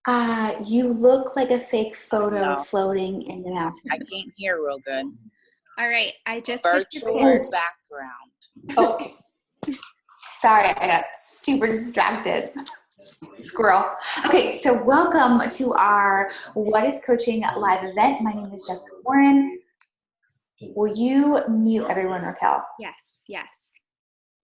You look like a fake Oh photo no, floating in the I mountains. can't hear real good. All right, I just pushed your Virtual picture. Yes. background. Okay. Sorry, I got super distracted. Squirrel. Okay, so welcome to our What is Coaching live event. My name is Jessica Warren. Will you mute everyone, Raquel? Yes.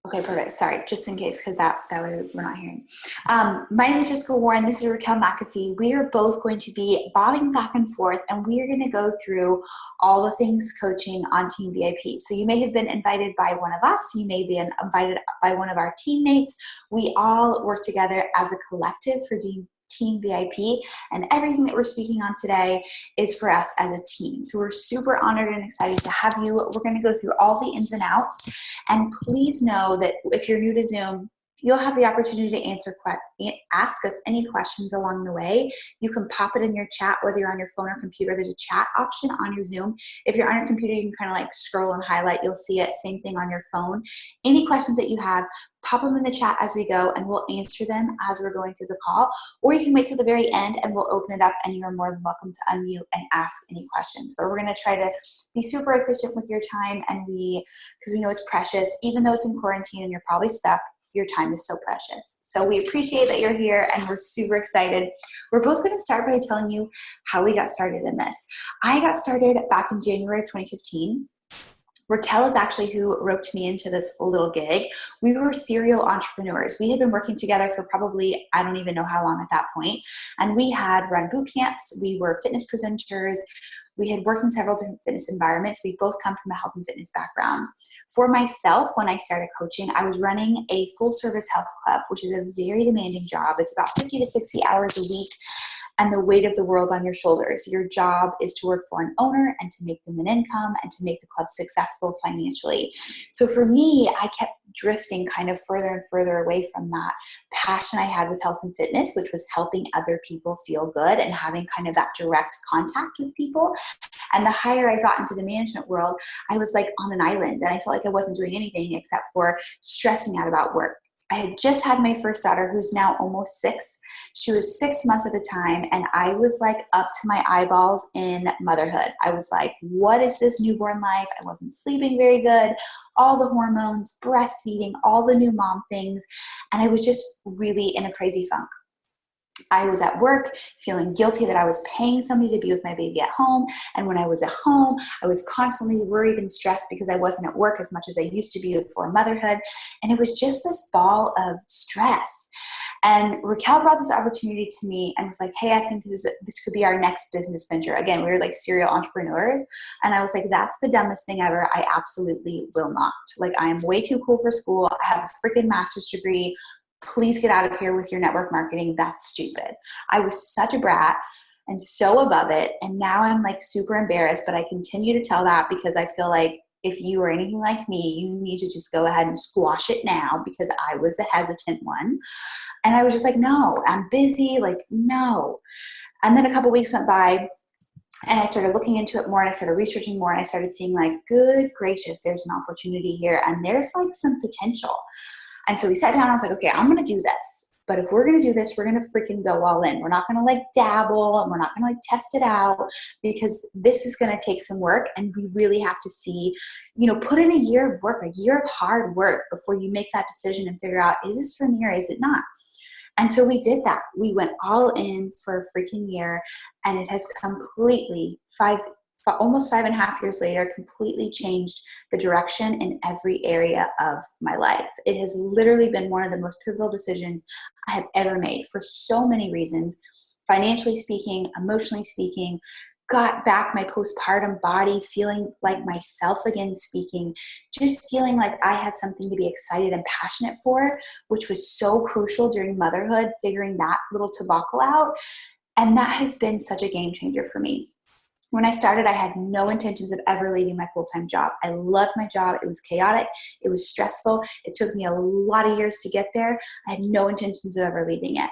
Okay, perfect. Sorry, just in case, because that way we're not hearing. My name is Jessica Warren. This is Raquel McAfee. We are both going to be bobbing back and forth, and we are going to go through all the things coaching on Team VIP. So you may have been invited by one of us. You may be invited by one of our teammates. We all work together as a collective for Team VIP, and everything that we're speaking on today is for us as a team. So we're super honored and excited to have you. We're going to go through all the ins and outs. And please know that if you're new to Zoom, you'll have the opportunity to ask us any questions along the way. You can pop it in your chat, whether you're on your phone or computer. There's a chat option on your Zoom. If you're on your computer, you can kind of like scroll and highlight. You'll see it. Same thing on your phone. Any questions that you have, pop them in the chat as we go, and we'll answer them as we're going through the call. Or you can wait till the very end, and we'll open it up, and you're more than welcome to unmute and ask any questions. But we're going to try to be super efficient with your time, and because we know it's precious. Even though it's in quarantine and you're probably stuck, your time is so precious. So we appreciate that you're here, and we're super excited. We're both going to start by telling you how we got started in this. I got started back in January of 2015. Raquel is actually who roped me into this little gig. We were serial entrepreneurs. We had been working together for probably, I don't even know how long at that point. And we had run boot camps. We were fitness presenters. We had worked in several different fitness environments. We both come from a health and fitness background. For myself, when I started coaching, I was running a full service health club, which is a very demanding job. It's about 50 to 60 hours a week, and the weight of the world on your shoulders. Your job is to work for an owner and to make them an income and to make the club successful financially. So for me, I kept drifting kind of further and further away from that passion I had with health and fitness, which was helping other people feel good and having kind of that direct contact with people. And the higher I got into the management world, I was like on an island, and I felt like I wasn't doing anything except for stressing out about work. I had just had my first daughter, who's now almost 6. She was 6 months at the time, and I was like up to my eyeballs in motherhood. I was like, what is this newborn life? I wasn't sleeping very good, all the hormones, breastfeeding, all the new mom things, and I was just really in a crazy funk. I was at work feeling guilty that I was paying somebody to be with my baby at home. And when I was at home, I was constantly worried and stressed because I wasn't at work as much as I used to be before motherhood. And it was just this ball of stress. And Raquel brought this opportunity to me and was like, hey, I think this could be our next business venture. Again, we were like serial entrepreneurs. And I was like, that's the dumbest thing ever. I absolutely will not. Like, I am way too cool for school. I have a freaking master's degree. Please get out of here with your network marketing. That's stupid. I was such a brat and so above it. And now I'm like super embarrassed, but I continue to tell that because I feel like if you are anything like me, you need to just go ahead and squash it now, because I was the hesitant one. And I was just like, no, I'm busy. Like, no. And then a couple weeks went by, and I started looking into it more, and I started researching more, and I started seeing like, good gracious, there's an opportunity here, and there's like some potential. And so we sat down and I was like, okay, I'm going to do this. But if we're going to do this, we're going to freaking go all in. We're not going to like dabble, and we're not going to like test it out, because this is going to take some work, and we really have to see, put in a year of work, a year of hard work before you make that decision and figure out, is this for me or is it not? And so we did that. We went all in for a freaking year, and it has completely, almost 5.5 years later, completely changed the direction in every area of my life. It has literally been one of the most pivotal decisions I have ever made for so many reasons, financially speaking, emotionally speaking. Got back my postpartum body, feeling like myself again, speaking, just feeling like I had something to be excited and passionate for, which was so crucial during motherhood, figuring that little debacle out. And that has been such a game changer for me. When I started, I had no intentions of ever leaving my full-time job. I loved my job. It was chaotic. It was stressful. It took me a lot of years to get there. I had no intentions of ever leaving it.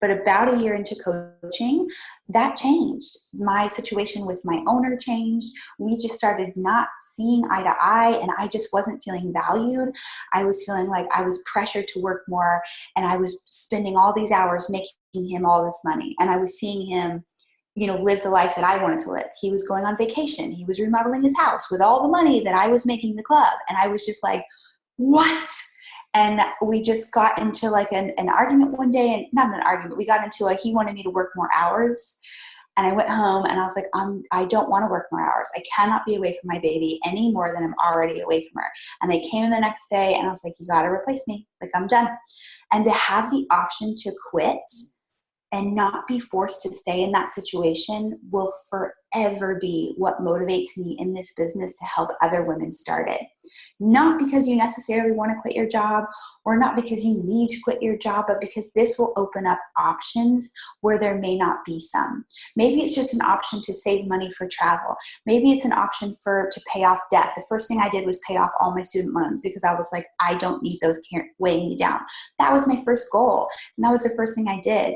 But about a year into coaching, that changed. My situation with my owner changed. We just started not seeing eye to eye, and I just wasn't feeling valued. I was feeling like I was pressured to work more, and I was spending all these hours making him all this money. And I was seeing him, live the life that I wanted to live. He was going on vacation. He was remodeling his house with all the money that I was making the club. And I was just like, what? And we just got into like an argument one day, and not an argument. We got into he wanted me to work more hours. And I went home and I was like, I don't want to work more hours. I cannot be away from my baby any more than I'm already away from her. And they came in the next day and I was like, you got to replace me. Like, I'm done. And to have the option to quit and not be forced to stay in that situation will forever be what motivates me in this business to help other women start it. Not because you necessarily want to quit your job, or not because you need to quit your job, but because this will open up options where there may not be some. Maybe it's just an option to save money for travel. Maybe it's an option to pay off debt. The first thing I did was pay off all my student loans because I was like, I don't need those weighing me down. That was my first goal. And that was the first thing I did.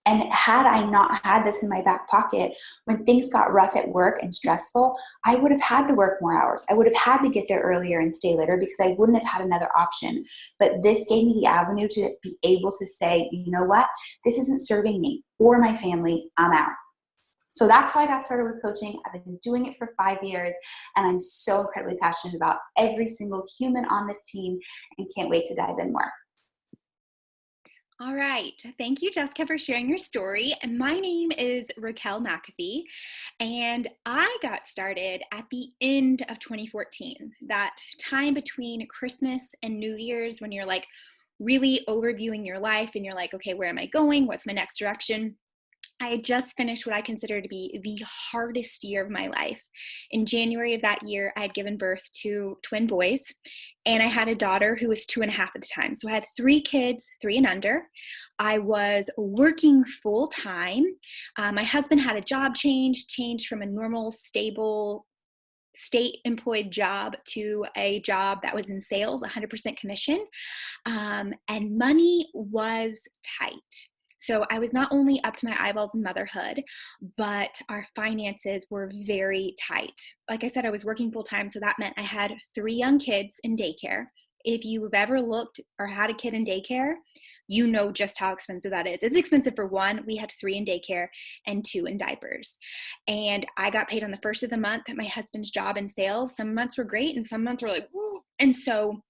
And had I not had this in my back pocket, when things got rough at work and stressful, I would have had to work more hours. I would have had to get there earlier and stay later because I wouldn't have had another option. But this gave me the avenue to be able to say, you know what, this isn't serving me or my family, I'm out. So that's how I got started with coaching. I've been doing it for 5 years, and I'm so incredibly passionate about every single human on this team and can't wait to dive in more. All right. Thank you, Jessica, for sharing your story. And my name is Raquel McAfee, and I got started at the end of 2014, that time between Christmas and New Year's when you're like really overviewing your life and you're like, okay, where am I going? What's my next direction? I had just finished what I consider to be the hardest year of my life. In January of that year, I had given birth to twin boys, and I had a daughter who was 2.5 at the time. So I had 3 kids, 3 and under. I was working full time. My husband had a job changed from a normal, stable, state-employed job to a job that was in sales, 100% commission, and money was tight. So I was not only up to my eyeballs in motherhood, but our finances were very tight. Like I said, I was working full time, so that meant I had 3 young kids in daycare. If you've ever looked or had a kid in daycare, you know just how expensive that is. It's expensive for one. We had 3 in daycare and 2 in diapers. And I got paid on the first of the month at my husband's job in sales. Some months were great and some months were like, woo. And so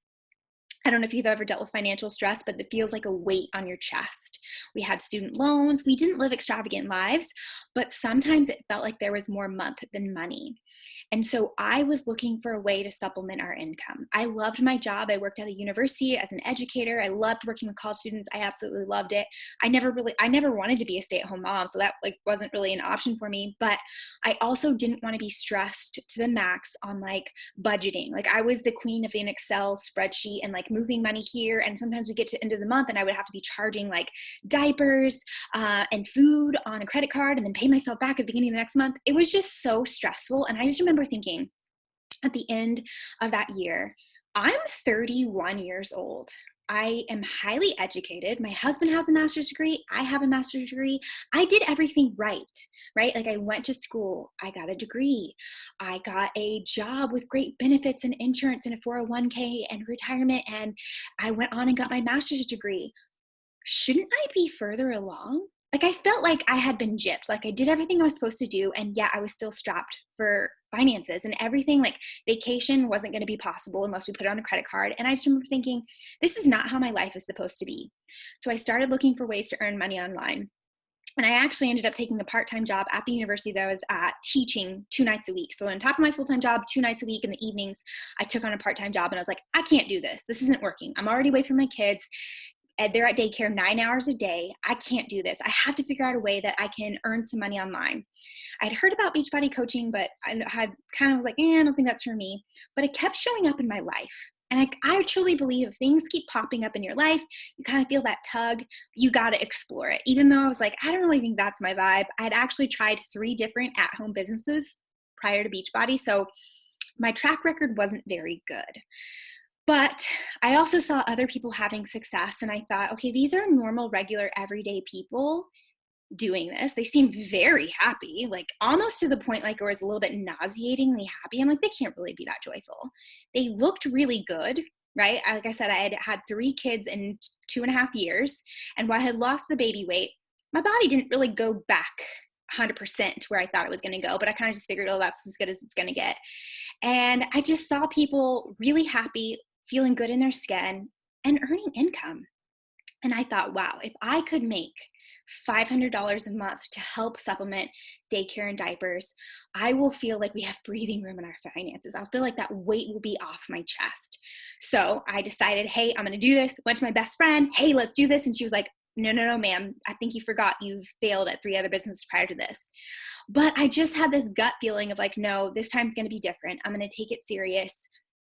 I don't know if you've ever dealt with financial stress, but it feels like a weight on your chest. We had student loans. We didn't live extravagant lives, but sometimes it felt like there was more month than money. And so I was looking for a way to supplement our income. I loved my job. I worked at a university as an educator. I loved working with college students. I absolutely loved it. I never wanted to be a stay-at-home mom, so that wasn't really an option for me. But I also didn't want to be stressed to the max on budgeting. I was the queen of an Excel spreadsheet and moving money here. And sometimes we get to the end of the month and I would have to be charging diapers and food on a credit card and then pay myself back at the beginning of the next month. It was just so stressful. And I just remember thinking at the end of that year, I'm 31 years old. I am highly educated. My husband has a master's degree. I have a master's degree. I did everything right? I went to school. I got a degree. I got a job with great benefits and insurance and a 401k and retirement. And I went on and got my master's degree. Shouldn't I be further along? I felt like I had been gypped. I did everything I was supposed to do, and yet I was still strapped for finances and everything. Vacation wasn't going to be possible unless we put it on a credit card. And I just remember thinking, this is not how my life is supposed to be. So I started looking for ways to earn money online. And I actually ended up taking a part-time job at the university that I was at, teaching 2 nights a week. So on top of my full-time job, 2 nights a week in the evenings, I took on a part-time job, and I was like, I can't do this. This isn't working. I'm already away from my kids. They're at daycare 9 hours a day. I can't do this. I have to figure out a way that I can earn some money online. I'd heard about Beachbody coaching, but I had kind of was like, I don't think that's for me. But it kept showing up in my life. And I truly believe if things keep popping up in your life, you kind of feel that tug, you got to explore it. Even though I was like, I don't really think that's my vibe. I had actually tried 3 different at-home businesses prior to Beachbody. So my track record wasn't very good. But I also saw other people having success, and I thought, okay, these are normal, regular, everyday people doing this. They seem very happy, like almost to the point like it was a little bit nauseatingly happy. I'm like, they can't really be that joyful. They looked really good, right? Like I said, I had 3 kids in 2.5 years. And while I had lost the baby weight, my body didn't really go back 100% to where I thought it was going to go, but I kind of just figured, oh, that's as good as it's going to get. And I just saw people really happy, feeling good in their skin and earning income. And I thought, wow, if I could make $500 a month to help supplement daycare and diapers, I will feel like we have breathing room in our finances. I'll feel like that weight will be off my chest. So I decided, hey, I'm going to do this. Went to my best friend. Hey, let's do this. And she was like, no, ma'am. I think you forgot you've failed at 3 other businesses prior to this. But I just had this gut feeling of like, no, this time's going to be different. I'm going to take it serious.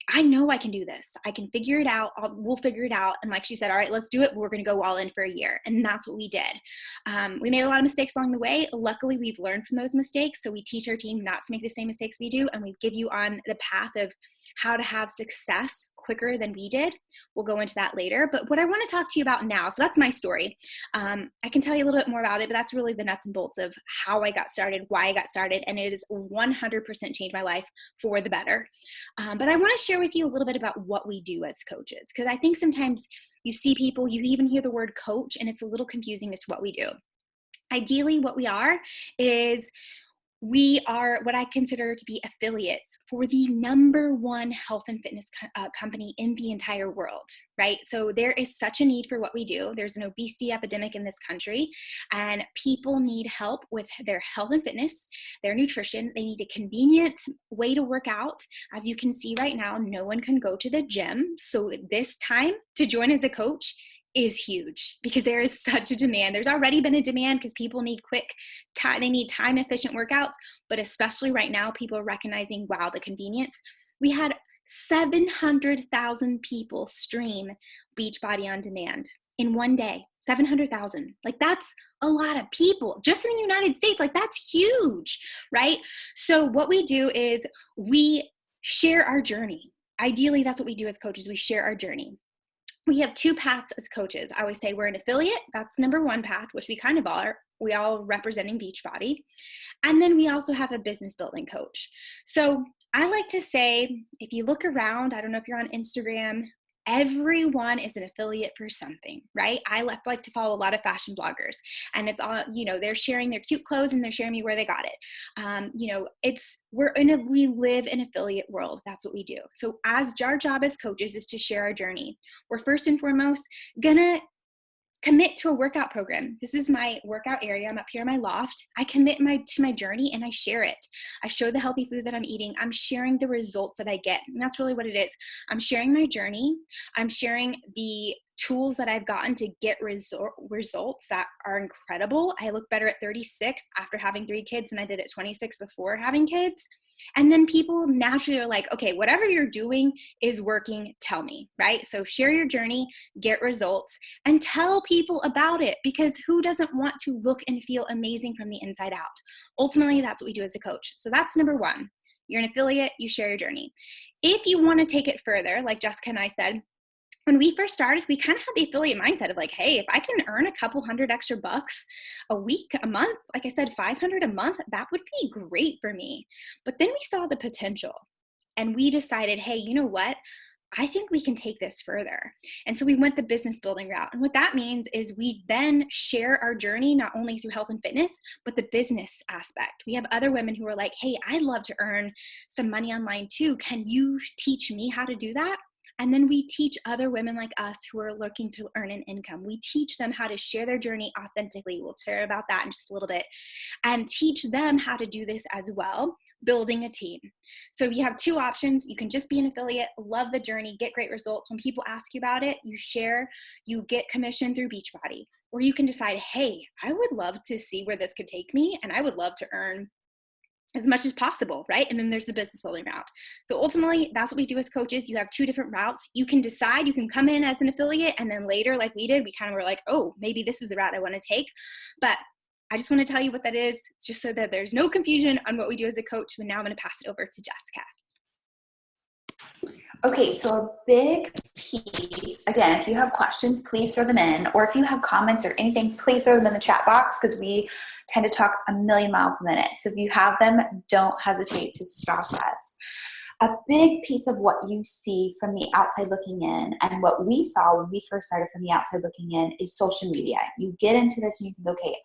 I know I can do this. I can figure it out. We'll figure it out. And like she said, all right, let's do it. We're going to go all in for a year. And that's what we did. We made a lot of mistakes along the way. Luckily, we've learned from those mistakes. So we teach our team not to make the same mistakes we do. And we give you on the path of how to have success quicker than we did. We'll go into that later. But what I want to talk to you about now, so that's my story. I can tell you a little bit more about it, but that's really the nuts and bolts of how I got started, why I got started. And it has 100% changed my life for the better. But I want to share with you a little bit about what we do as coaches, because I think sometimes you see people, you even hear the word coach, and it's a little confusing as to what we do. Ideally, what we are is we are what I consider to be affiliates for the #1 health and fitness company in the entire world, right? So there is such a need for what we do. There's an obesity epidemic in this country, and people need help with their health and fitness, their nutrition. They need a convenient way to work out. As you can see right now, no one can go to the gym. So this time to join as a coach is huge because there is such a demand. There's already been a demand because people need quick time, they need time efficient workouts, but especially right now, people are recognizing, wow, the convenience. We had 700,000 people stream Beachbody on demand in one day. 700,000. Like that's a lot of people just in the United States. Like that's huge, right? So what we do is we share our journey. Ideally, that's what we do as coaches. We share our journey. We have 2 paths as coaches. I always say we're an affiliate. That's #1 path, which we kind of are. We all representing Beachbody. And then we also have a business building coach. So I like to say, if you look around, I don't know if you're on Instagram, everyone is an affiliate for something, right? I like to follow a lot of fashion bloggers, and it's all, they're sharing their cute clothes and they're sharing me where they got it. We live in affiliate world. That's what we do. So as our job as coaches is to share our journey. We're first and foremost gonna commit to a workout program. This is my workout area. I'm up here in my loft. I commit to my journey and I share it. I show the healthy food that I'm eating. I'm sharing the results that I get. And that's really what it is. I'm sharing my journey. I'm sharing the tools that I've gotten to get results that are incredible. I look better at 36 after having 3 kids than I did at 26 before having kids. And then people naturally are like, okay, whatever you're doing is working, tell me, right? So share your journey, get results, and tell people about it, because who doesn't want to look and feel amazing from the inside out? Ultimately, that's what we do as a coach. So that's #1. You're an affiliate, you share your journey. If you want to take it further, like Jessica and I said, when we first started, we kind of had the affiliate mindset of like, hey, if I can earn a couple $100 extra a week, a month, like I said, 500 a month, that would be great for me. But then we saw the potential and we decided, hey, you know what? I think we can take this further. And so we went the business building route. And what that means is we then share our journey, not only through health and fitness, but the business aspect. We have other women who are like, hey, I'd love to earn some money online too. Can you teach me how to do that? And then we teach other women like us who are looking to earn an income. We teach them how to share their journey authentically. We'll share about that in just a little bit, and teach them how to do this as well, building a team. So you have 2 options. You can just be an affiliate, love the journey, get great results. When people ask you about it, you share, you get commission through Beachbody. Or you can decide, hey, I would love to see where this could take me, and I would love to earn as much as possible, right? And then there's the business building route. So ultimately, that's what we do as coaches. You have 2 different routes. You can decide, you can come in as an affiliate, and then later, like we did, we kind of were like, oh, maybe this is the route I want to take. But I just want to tell you what that is, just so that there's no confusion on what we do as a coach. And now I'm going to pass it over to Jessica. Okay, so a big piece, again, if you have questions, please throw them in, or if you have comments or anything, please throw them in the chat box because we tend to talk a million miles a minute. So if you have them, don't hesitate to stop us. A big piece of what you see from the outside looking in and what we saw when we first started from the outside looking in is social media. You get into this and you think, okay,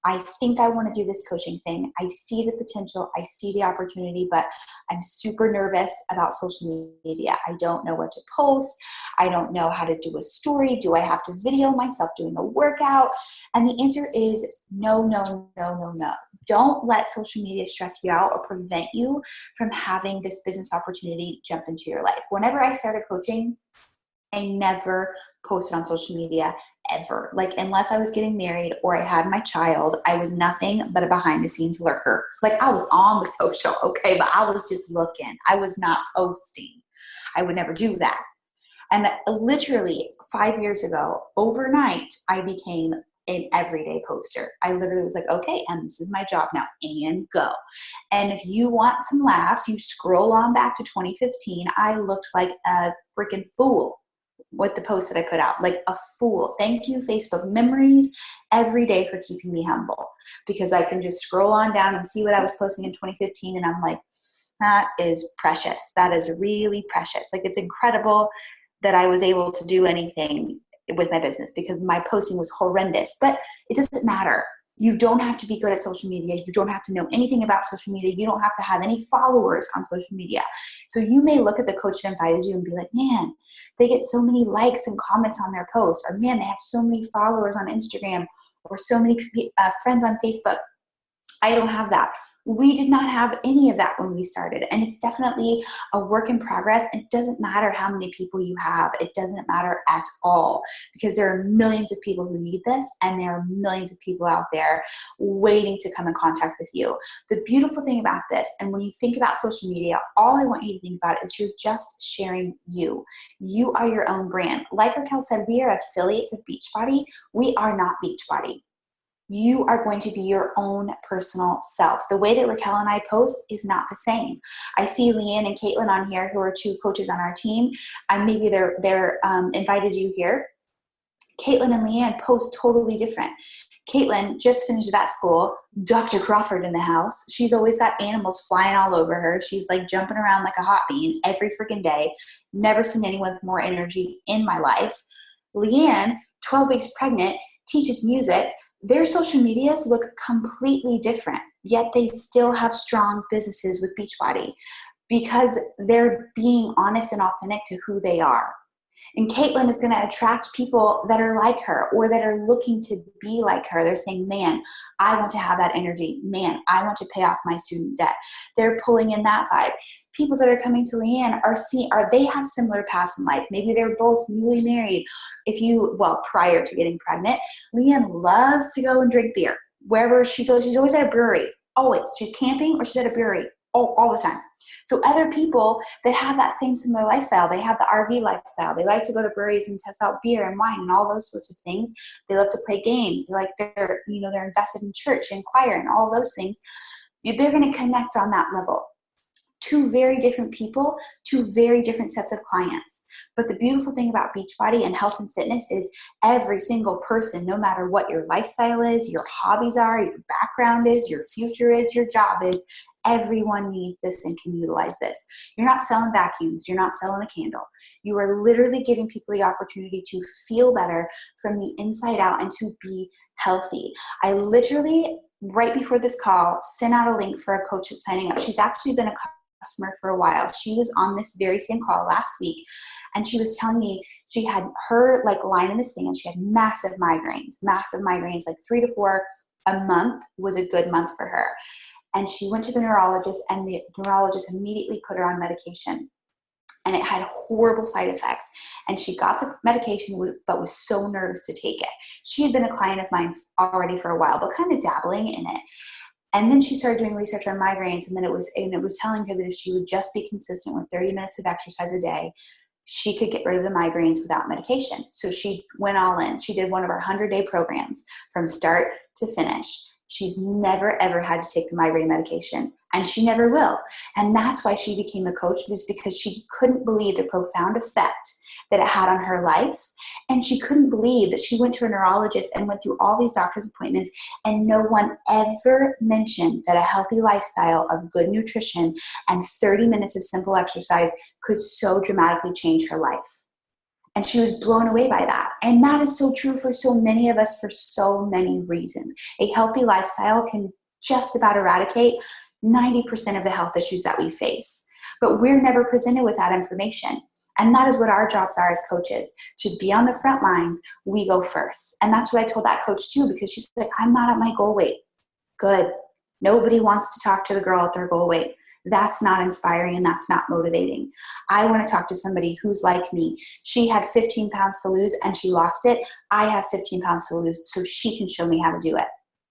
I think I want to do this coaching thing. I see the potential. I see the opportunity, but I'm super nervous about social media. I don't know what to post. I don't know how to do a story. Do I have to video myself doing a workout? And the answer is no, no, no, no, no. Don't let social media stress you out or prevent you from having this business opportunity jump into your life. Whenever I started coaching, I never posted on social media ever. Like, unless I was getting married or I had my child, I was nothing but a behind the scenes lurker. Like, I was on the social, okay, but I was just looking. I was not posting. I would never do that. And literally 5 years ago, overnight, I became an everyday poster. I literally was like, okay, and this is my job now, and go. And if you want some laughs, you scroll on back to 2015. I looked like a freaking fool with the post that I put out, like a fool. Thank you, Facebook memories, every day for keeping me humble, because I can just scroll on down and see what I was posting in 2015. And I'm like, that is precious. That is really precious. Like, it's incredible that I was able to do anything with my business because my posting was horrendous, but it doesn't matter. You don't have to be good at social media. You don't have to know anything about social media. You don't have to have any followers on social media. So you may look at the coach that invited you and be like, man, they get so many likes and comments on their posts, or man, they have so many followers on Instagram, or so many friends on Facebook. I don't have that. We did not have any of that when we started. And it's definitely a work in progress. It doesn't matter how many people you have. It doesn't matter at all, because there are millions of people who need this, and there are millions of people out there waiting to come in contact with you. The beautiful thing about this, and when you think about social media, all I want you to think about is you're just sharing you. You are your own brand. Like Raquel said, we are affiliates of Beachbody. We are not Beachbody. You are going to be your own personal self. The way that Raquel and I post is not the same. I see Leanne and Caitlin on here, who are two coaches on our team, and maybe they're invited you here. Caitlin and Leanne post totally different. Caitlin just finished vet school, Dr. Crawford in the house. She's always got animals flying all over her. She's like jumping around like a hot bean every freaking day. Never seen anyone with more energy in my life. Leanne, 12 weeks pregnant, teaches music. Their social medias look completely different, yet they still have strong businesses with Beachbody because they're being honest and authentic to who they are. And Caitlin is going to attract people that are like her or that are looking to be like her. They're saying, man, I want to have that energy. Man, I want to pay off my student debt. They're pulling in that vibe. People that are coming to Leanne they have similar paths in life. Maybe they're both newly married. Prior to getting pregnant, Leanne loves to go and drink beer. Wherever she goes, she's always at a brewery. Always. She's camping or she's at a brewery all the time. So other people that have that same similar lifestyle, they have the RV lifestyle. They like to go to breweries and test out beer and wine and all those sorts of things. They love to play games. They're invested in church and choir and all those things. They're going to connect on that level. Two very different people, two very different sets of clients. But the beautiful thing about Beachbody and health and fitness is every single person, no matter what your lifestyle is, your hobbies are, your background is, your future is, your job is, everyone needs this and can utilize this. You're not selling vacuums. You're not selling a candle. You are literally giving people the opportunity to feel better from the inside out and to be healthy. I literally, right before this call, sent out a link for a coach that's signing up. She's actually been a customer for a while. She was on this very same call last week, and she was telling me she had her line in the sand. She had massive migraines, like 3 to 4 a month was a good month for her. And she went to the neurologist, and the neurologist immediately put her on medication. And it had horrible side effects. And she got the medication, but was so nervous to take it. She had been a client of mine already for a while, but kind of dabbling in it. And then she started doing research on migraines, and then it was telling her that if she would just be consistent with 30 minutes of exercise a day, she could get rid of the migraines without medication. So she went all in. She did one of our 100-day programs from start to finish. She's never, ever had to take the migraine medication. And she never will. And that's why she became a coach, was because she couldn't believe the profound effect that it had on her life. And she couldn't believe that she went to a neurologist and went through all these doctor's appointments, and no one ever mentioned that a healthy lifestyle of good nutrition and 30 minutes of simple exercise could so dramatically change her life. And she was blown away by that. And that is so true for so many of us for so many reasons. A healthy lifestyle can just about eradicate 90% of the health issues that we face. But we're never presented with that information. And that is what our jobs are as coaches, to be on the front lines. We go first. And that's what I told that coach too, because she's like, I'm not at my goal weight. Good. Nobody wants to talk to the girl at their goal weight. That's not inspiring and that's not motivating. I want to talk to somebody who's like me. She had 15 pounds to lose and she lost it. I have 15 pounds to lose, so she can show me how to do it.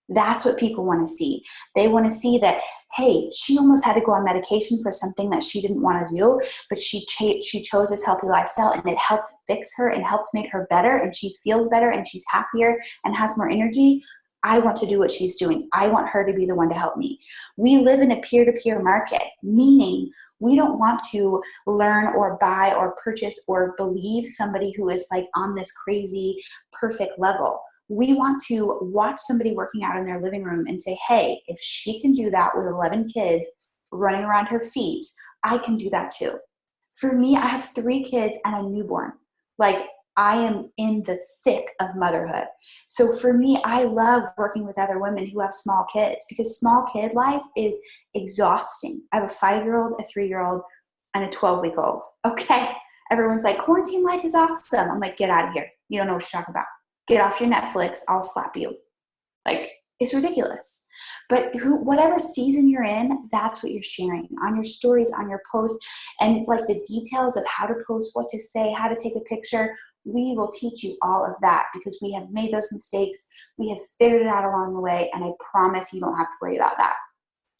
That's what people want to see. They want to see that, hey, she almost had to go on medication for something that she didn't want to do, but she chose this healthy lifestyle and it helped fix her and helped make her better, and she feels better and she's happier and has more energy. I want to do what she's doing. I want her to be the one to help me. We live in a peer-to-peer market, meaning we don't want to learn or buy or purchase or believe somebody who is like on this crazy perfect level. We want to watch somebody working out in their living room and say, hey, if she can do that with 11 kids running around her feet, I can do that too. For me, I have 3 kids and a newborn. Like, I am in the thick of motherhood. So for me, I love working with other women who have small kids, because small kid life is exhausting. I have a 5-year-old, a 3-year-old, and a 12-week-old. Okay. Everyone's like, quarantine life is awesome. I'm like, get out of here. You don't know what you're talking about. Get off your Netflix. I'll slap you. Like, it's ridiculous. But whatever season you're in, that's what you're sharing on your stories, on your posts, and like the details of how to post, what to say, how to take a picture. We will teach you all of that, because we have made those mistakes. We have figured it out along the way, and I promise you don't have to worry about that.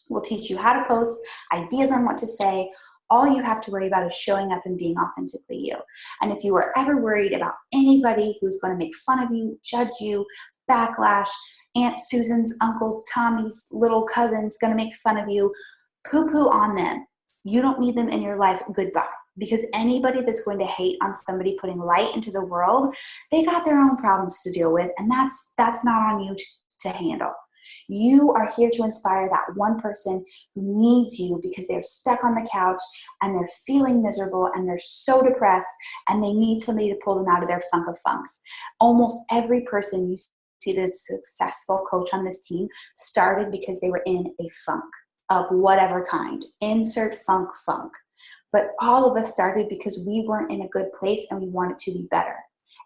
We'll teach you how to post, ideas on what to say. All you have to worry about is showing up and being authentically you. And if you are ever worried about anybody who's going to make fun of you, judge you, backlash, Aunt Susan's, Uncle Tommy's little cousin's going to make fun of you, poo-poo on them. You don't need them in your life. Goodbye. Because anybody that's going to hate on somebody putting light into the world, they got their own problems to deal with, and that's not on you to handle. You are here to inspire that one person who needs you because they're stuck on the couch and they're feeling miserable and they're so depressed and they need somebody to pull them out of their funk of funks. Almost every person you see this successful coach on this team started because they were in a funk of whatever kind. Insert funk. But all of us started because we weren't in a good place and we wanted to be better.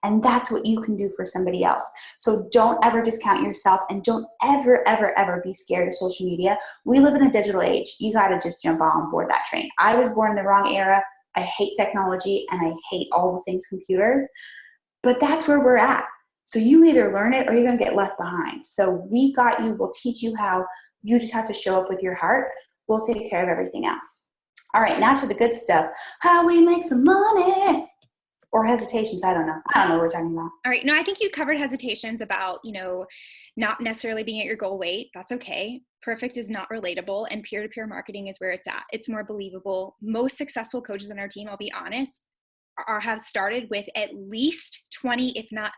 And that's what you can do for somebody else. So don't ever discount yourself, and don't ever, ever, ever be scared of social media. We live in a digital age. You got to just jump on board that train. I was born in the wrong era. I hate technology and I hate all the things computers, but that's where we're at. So you either learn it or you're going to get left behind. So we got you. We'll teach you how. You just have to show up with your heart. We'll take care of everything else. All right, now to the good stuff. How we make some money. Or hesitations, I don't know what we're talking about. All right. No, I think you covered hesitations about, not necessarily being at your goal weight. That's okay. Perfect is not relatable, and peer-to-peer marketing is where it's at. It's more believable. Most successful coaches on our team, I'll be honest, have started with at least 20, if not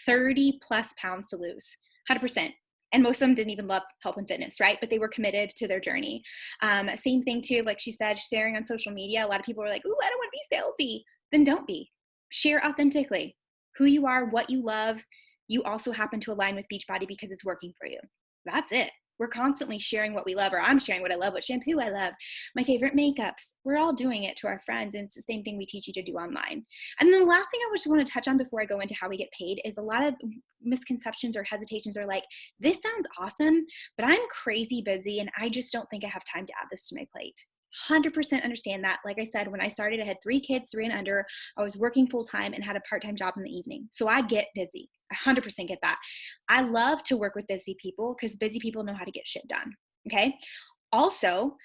30 plus pounds to lose, 100%. And most of them didn't even love health and fitness, right? But they were committed to their journey. Same thing too, like she said, sharing on social media. A lot of people are like, ooh, I don't want to be salesy. Then don't be. Share authentically who you are, what you love. You also happen to align with Beachbody because it's working for you. That's it. We're constantly sharing what we love, or I'm sharing what I love, what shampoo I love, my favorite makeups. We're all doing it to our friends, and it's the same thing we teach you to do online. And then the last thing I just want to touch on before I go into how we get paid is a lot of misconceptions or hesitations are like, this sounds awesome, but I'm crazy busy and I just don't think I have time to add this to my plate. 100% understand that. Like I said, when I started, I had 3 kids, 3 and under. I was working full time and had a part-time job in the evening. So I get busy. I 100% get that. I love to work with busy people because busy people know how to get shit done. Okay. Also,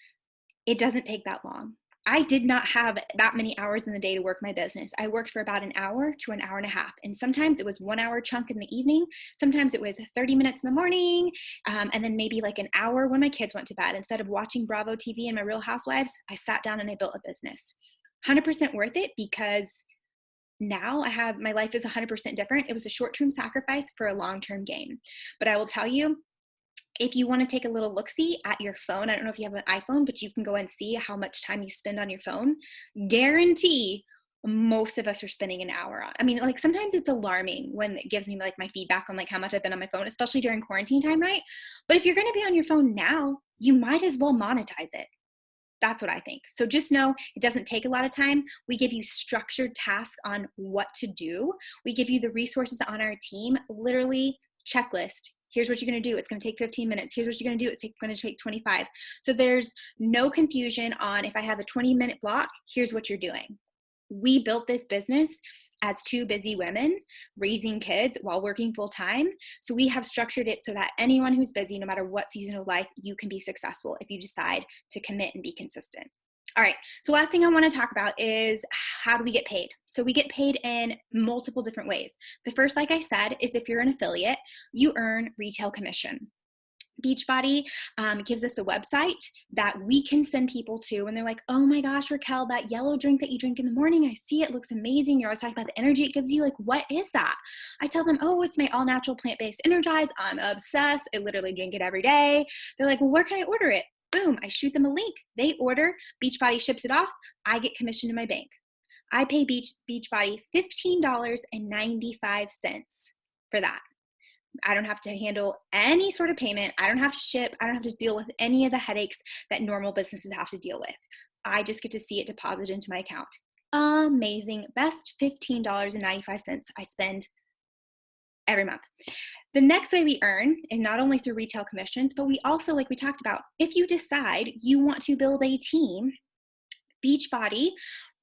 it doesn't take that long. I did not have that many hours in the day to work my business. I worked for about an hour to an hour and a half. And sometimes it was 1 hour chunk in the evening. Sometimes it was 30 minutes in the morning. And then maybe like an hour when my kids went to bed. Instead of watching Bravo TV and my Real Housewives, I sat down and I built a business. 100% worth it, because now my life is 100% different. It was a short-term sacrifice for a long-term gain. But I will tell you, if you want to take a little look-see at your phone, I don't know if you have an iPhone, but you can go and see how much time you spend on your phone. Guarantee most of us are spending an hour on. I mean, like sometimes it's alarming when it gives me like my feedback on like how much I've been on my phone, especially during quarantine time, right? But if you're going to be on your phone now, you might as well monetize it. That's what I think. So just know it doesn't take a lot of time. We give you structured tasks on what to do. We give you the resources on our team, literally checklist. Here's what you're going to do. It's going to take 15 minutes. Here's what you're going to do. It's going to take 25. So there's no confusion on if I have a 20-minute block, here's what you're doing. We built this business as two busy women raising kids while working full time. So we have structured it so that anyone who's busy, no matter what season of life, you can be successful if you decide to commit and be consistent. All right, so last thing I want to talk about is how do we get paid? So we get paid in multiple different ways. The first, like I said, is if you're an affiliate, you earn retail commission. Beachbody gives us a website that we can send people to, and they're like, oh my gosh, Raquel, that yellow drink that you drink in the morning, I see it looks amazing. You're always talking about the energy it gives you. Like, what is that? I tell them, oh, it's my all natural plant-based Energize. I'm obsessed. I literally drink it every day. They're like, well, where can I order it? Boom, I shoot them a link. They order, Beachbody ships it off. I get commission in my bank. I pay Beachbody $15.95 for that. I don't have to handle any sort of payment. I don't have to ship. I don't have to deal with any of the headaches that normal businesses have to deal with. I just get to see it deposited into my account. Amazing. Best $15.95 I spend every month. The next way we earn is not only through retail commissions, but we also, like we talked about, if you decide you want to build a team, Beachbody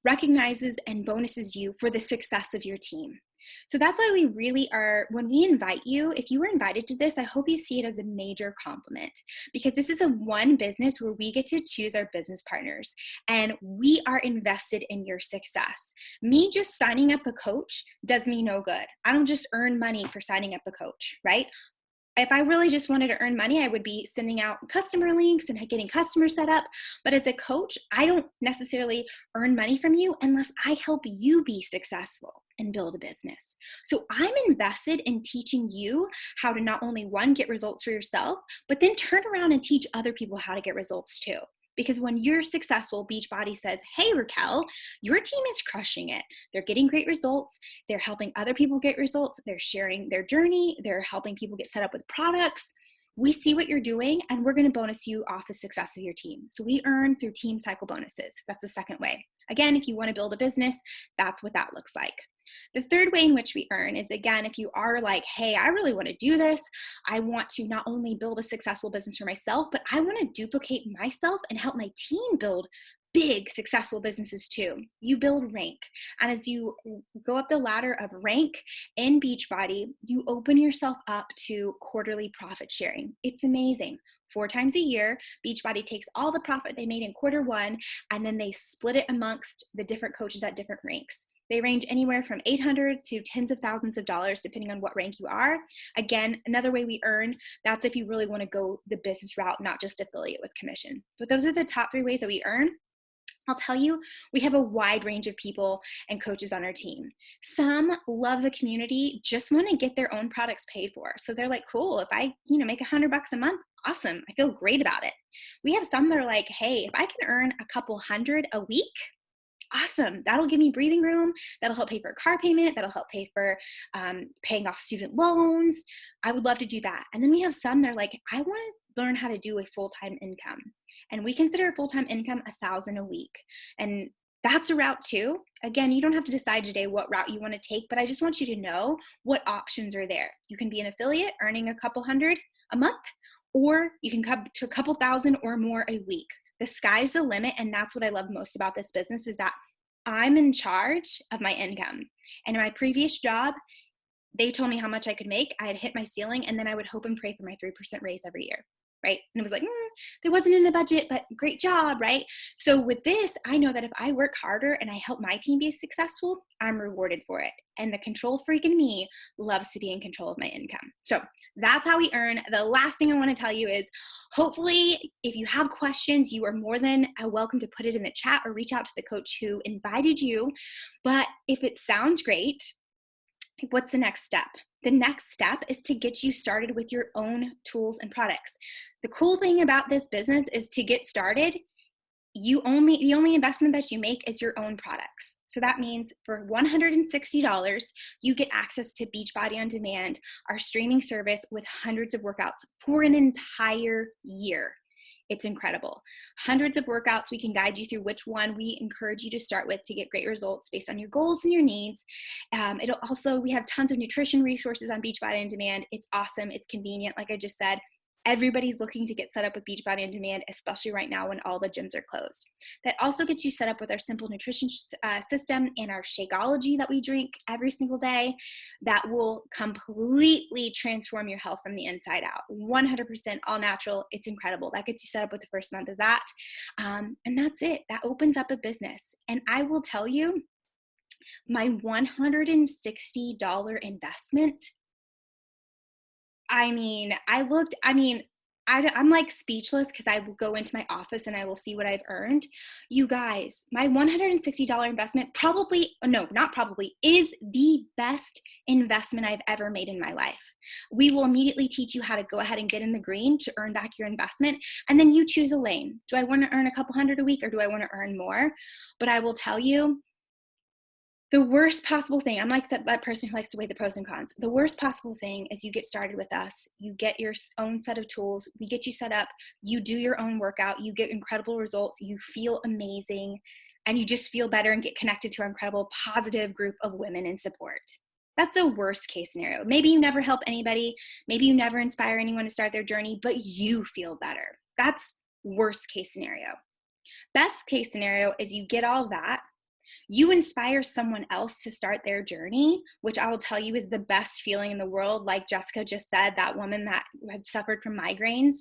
recognizes and bonuses you for the success of your team. So that's why we really are, when we invite you, if you were invited to this, I hope you see it as a major compliment, because this is a one business where we get to choose our business partners and we are invested in your success. Me just signing up a coach does me no good. I don't just earn money for signing up a coach, right? If I really just wanted to earn money, I would be sending out customer links and getting customers set up. But as a coach, I don't necessarily earn money from you unless I help you be successful and build a business. So I'm invested in teaching you how to not only, one, get results for yourself, but then turn around and teach other people how to get results too. Because when you're successful, Beachbody says, hey, Raquel, your team is crushing it. They're getting great results. They're helping other people get results. They're sharing their journey. They're helping people get set up with products. We see what you're doing, and we're going to bonus you off the success of your team. So we earn through team cycle bonuses. That's the second way. Again, if you want to build a business, that's what that looks like. The third way in which we earn is, again, if you are like, hey, I really want to do this. I want to not only build a successful business for myself, but I want to duplicate myself and help my team build big, successful businesses too. You build rank. And as you go up the ladder of rank in Beachbody, you open yourself up to quarterly profit sharing. It's amazing. 4 times a year, Beachbody takes all the profit they made in quarter one, and then they split it amongst the different coaches at different ranks. They range anywhere from $800 to tens of thousands of dollars, depending on what rank you are. Again, another way we earn, that's if you really want to go the business route, not just affiliate with commission. But those are the top 3 ways that we earn. I'll tell you, we have a wide range of people and coaches on our team. Some love the community, just want to get their own products paid for. So they're like, cool, if I, make $100 a month, awesome. I feel great about it. We have some that are like, hey, if I can earn a couple hundred a week, awesome. That'll give me breathing room. That'll help pay for a car payment. That'll help pay for paying off student loans. I would love to do that. And then we have some that are like, I want to learn how to do a full-time income. And we consider a full-time income $1,000 a week. And that's a route too. Again, you don't have to decide today what route you want to take, but I just want you to know what options are there. You can be an affiliate earning a couple hundred a month, or you can come to a couple thousand or more a week. The sky's the limit, and that's what I love most about this business is that I'm in charge of my income. And in my previous job, they told me how much I could make. I had hit my ceiling, and then I would hope and pray for my 3% raise every year. right? And it was like, there wasn't in the budget, but great job, right? So with this, I know that if I work harder and I help my team be successful, I'm rewarded for it. And the control freak in me loves to be in control of my income. So that's how we earn. The last thing I want to tell you is, hopefully, if you have questions, you are more than welcome to put it in the chat or reach out to the coach who invited you. But if it sounds great, what's the next step? The next step is to get you started with your own tools and products. The cool thing about this business is, to get started, the only investment that you make is your own products. So that means for $160, you get access to Beachbody On Demand, our streaming service with hundreds of workouts for an entire year. It's incredible. Hundreds of workouts. We can guide you through which one we encourage you to start with to get great results based on your goals and your needs. We have tons of nutrition resources on Beachbody On Demand. It's awesome. It's convenient. Like I just said, everybody's looking to get set up with Beachbody On Demand, especially right now when all the gyms are closed. That also gets you set up with our simple nutrition system and our Shakeology that we drink every single day. That will completely transform your health from the inside out. 100% all natural. It's incredible. That gets you set up with the first month of that. And that's it. That opens up a business. And I will tell you, my $160 investment, I'm like speechless, because I will go into my office and I will see what I've earned. You guys, my $160 investment is the best investment I've ever made in my life. We will immediately teach you how to go ahead and get in the green to earn back your investment. And then you choose a lane. Do I want to earn a couple hundred a week, or do I want to earn more? But I will tell you, the worst possible thing, I'm like that person who likes to weigh the pros and cons. The worst possible thing is, you get started with us, you get your own set of tools, we get you set up, you do your own workout, you get incredible results, you feel amazing, and you just feel better and get connected to our incredible positive group of women in support. That's a worst case scenario. Maybe you never help anybody, maybe you never inspire anyone to start their journey, but you feel better. That's worst case scenario. Best case scenario is you get all that, you inspire someone else to start their journey, which I will tell you is the best feeling in the world. Like Jessica just said, that woman that had suffered from migraines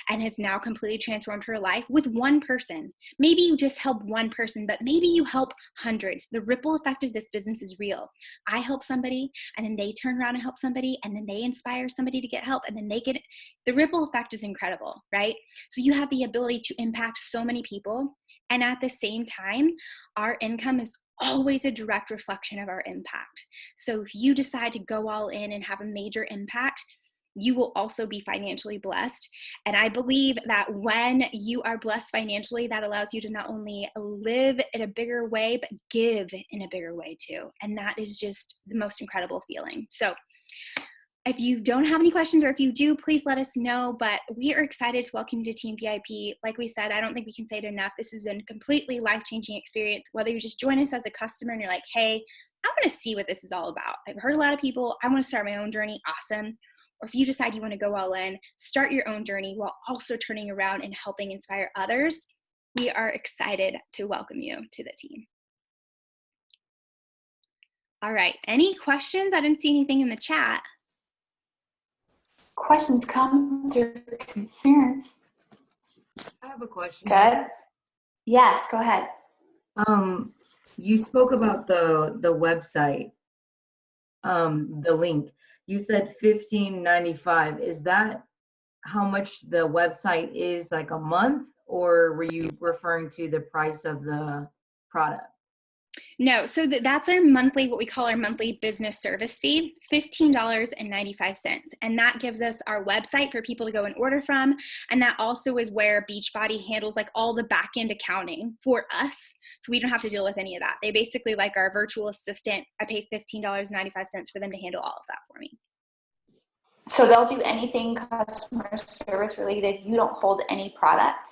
and has now completely transformed her life with one person. Maybe you just help one person, but maybe you help hundreds. The ripple effect of this business is real. I help somebody, and then they turn around and help somebody, and then they inspire somebody to get help, and then they get it. The ripple effect is incredible, right? So you have the ability to impact so many people. And at the same time, our income is always a direct reflection of our impact. So if you decide to go all in and have a major impact, you will also be financially blessed. And I believe that when you are blessed financially, that allows you to not only live in a bigger way, but give in a bigger way too. And that is just the most incredible feeling. So if you don't have any questions, or if you do, please let us know. But we are excited to welcome you to Team VIP. Like we said, I don't think we can say it enough. This is a completely life-changing experience. Whether you just join us as a customer and you're like, hey, I want to see what this is all about. I've heard a lot of people, I want to start my own journey. Awesome. Or if you decide you want to go all in, start your own journey while also turning around and helping inspire others. We are excited to welcome you to the team. All right. Any questions? I didn't see anything in the chat. Questions, comments, or concerns? I have a question. Good. Yes, go ahead. You spoke about the website, the link. You said $15.95. Is that how much the website is, like a month, or were you referring to the price of the product? No, so that's our monthly, what we call our monthly business service fee, $15.95. And that gives us our website for people to go and order from. And that also is where Beachbody handles like all the back end accounting for us. So we don't have to deal with any of that. They basically like our virtual assistant. I pay $15.95 for them to handle all of that for me. So they'll do anything customer service related. You don't hold any product.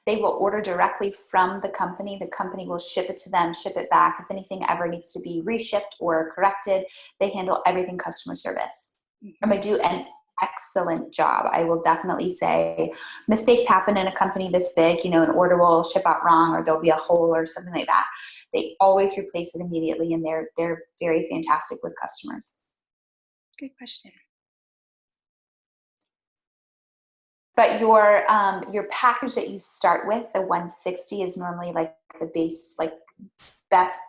They will order directly from the company. The company will ship it to them, ship it back. If anything ever needs to be reshipped or corrected, they handle everything customer service. And they do an excellent job. I will definitely say mistakes happen in a company this big, an order will ship out wrong, or there'll be a hole or something like that. They always replace it immediately, and they're very fantastic with customers. Good question. But your package that you start with, the 160, is normally like the base, like best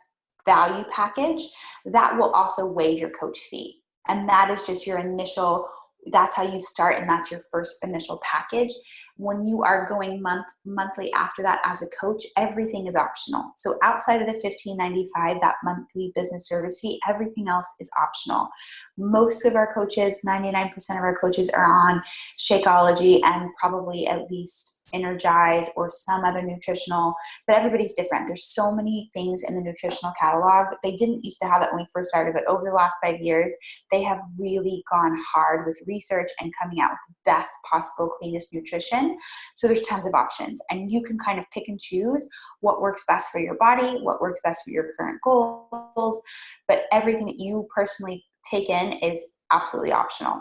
value package. That will also waive your coach fee. And that is just your initial, that's how you start, and that's your first initial package. When you are going monthly after that as a coach, everything is optional. So outside of the $15.95, that monthly business service fee, everything else is optional. Most of our coaches, 99% of our coaches, are on Shakeology and probably at least Energize or some other nutritional, but everybody's different. There's so many things in the nutritional catalog. They didn't used to have that when we first started, but over the last 5 years, they have really gone hard with research and coming out with the best possible, cleanest nutrition. So there's tons of options, and you can kind of pick and choose what works best for your body, what works best for your current goals, but everything that you personally take in is absolutely optional.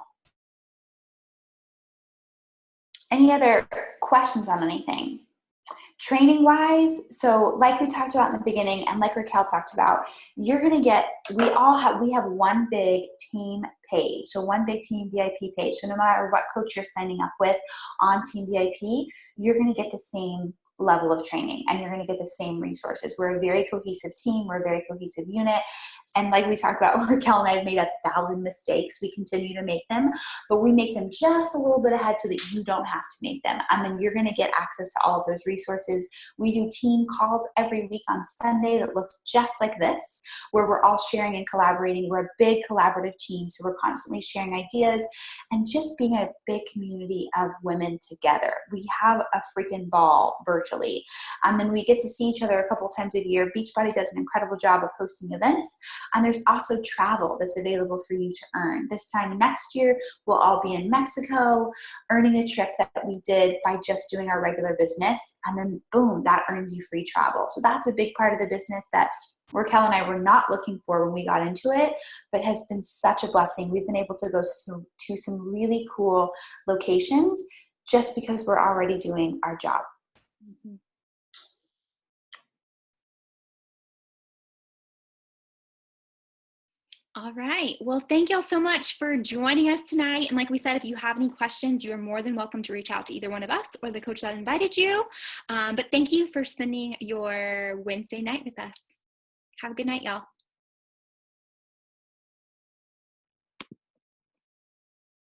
Any other questions on anything? Training wise, so like we talked about in the beginning and like Raquel talked about, you're going to get, we have one big team page. So one big team VIP page. So no matter what coach you're signing up with on team VIP, you're going to get the same level of training and you're going to get the same resources. We're a very cohesive team. We're a very cohesive unit. And like we talked about, Raquel and I have made 1,000 mistakes. We continue to make them, but we make them just a little bit ahead so that you don't have to make them. And then you're going to get access to all of those resources. We do team calls every week on Sunday that looks just like this, where we're all sharing and collaborating. We're a big collaborative team, so we're constantly sharing ideas and just being a big community of women together. We have a freaking ball virtually. And then we get to see each other a couple times a year. Beachbody does an incredible job of hosting events. And there's also travel that's available for you to earn. This time next year, we'll all be in Mexico, earning a trip that we did by just doing our regular business. And then boom, that earns you free travel. So that's a big part of the business that Raquel and I were not looking for when we got into it, but has been such a blessing. We've been able to go to some really cool locations just because we're already doing our job. Mm-hmm. All right. Well, thank y'all so much for joining us tonight. And like we said, if you have any questions, you are more than welcome to reach out to either one of us or the coach that invited you. But thank you for spending your Wednesday night with us. Have a good night, y'all.